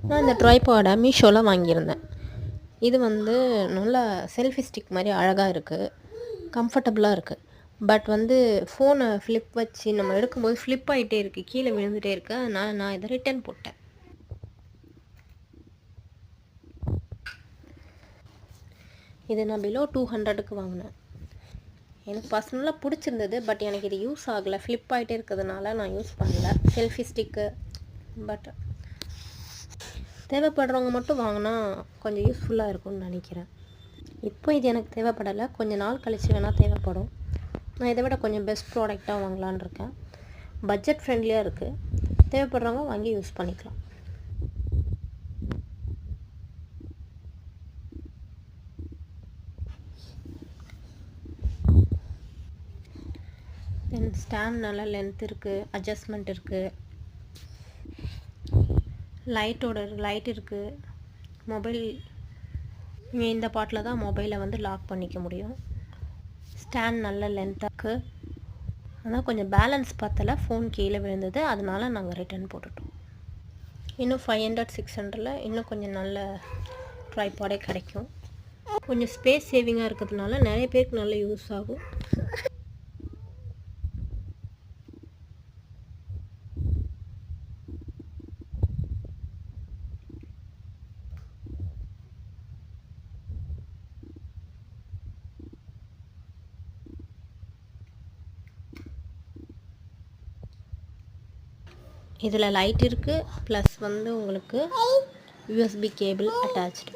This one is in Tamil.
நான் இந்த ட்ரைபாடை மீஷோவில் வாங்கியிருந்தேன். இது வந்து நல்லா செல்ஃபி ஸ்டிக் மாதிரி அழகாக இருக்குது, கம்ஃபர்டபுளாக இருக்குது. பட் வந்து ஃபோனை ஃப்ளிப் வச்சு நம்ம எடுக்கும்போது ஃப்ளிப் ஆகிட்டே இருக்குது, கீழே விழுந்துகிட்டே இருக்குது. அதனால் நான் இதை ரிட்டர்ன் போட்டேன். இது நான் பிலோ 200க்கு வாங்கினேன். எனக்கு பர்சனலாக பிடிச்சிருந்தது. பட் எனக்கு இது யூஸ் ஆகலை, ஃப்ளிப் ஆகிட்டே இருக்கிறதுனால நான் யூஸ் பண்ணல செல்ஃபி ஸ்டிக்கு. பட் தேவைப்படுறவங்க மட்டும் வாங்கினா கொஞ்சம் யூஸ்ஃபுல்லாக இருக்கும்னு நினைக்கிறேன். இப்போ இது எனக்கு தேவைப்படலை, கொஞ்சம் நாள் கழிச்சு வேணால் தேவைப்படும். நான் இதை விட கொஞ்சம் பெஸ்ட் ப்ராடக்டாக வாங்கலான்னு இருக்கேன். பட்ஜெட் ஃப்ரெண்ட்லியாக இருக்குது, தேவைப்படுறவங்க வாங்கி யூஸ் பண்ணிக்கலாம். தென் ஸ்டாண்ட் நல்லா லென்த் இருக்குது, அட்ஜஸ்ட்மெண்ட் இருக்குது, லைட் இருக்குது. மொபைல் இந்த பாட்டில் தான் மொபைலை வந்து லாக் பண்ணிக்க முடியும். ஸ்டாண்ட் நல்ல லென்த்தாக இருக்குது. ஆனால் கொஞ்சம் பேலன்ஸ் பத்தலை, ஃபோன் கீழே விழுந்தது, அதனால நாங்கள் ரிட்டர்ன் போட்டுட்டோம். இன்னும் 500-600ல் இன்னும் கொஞ்சம் நல்ல ட்ரைபாடே கிடைக்கும். கொஞ்சம் ஸ்பேஸ் சேவிங்காக இருக்கிறதுனால நிறைய பேருக்கு நல்ல யூஸ் ஆகும். இதில் லைட் இருக்குது, ப்ளஸ் வந்து உங்களுக்கு USB கேபிள் அட்டாச்டு.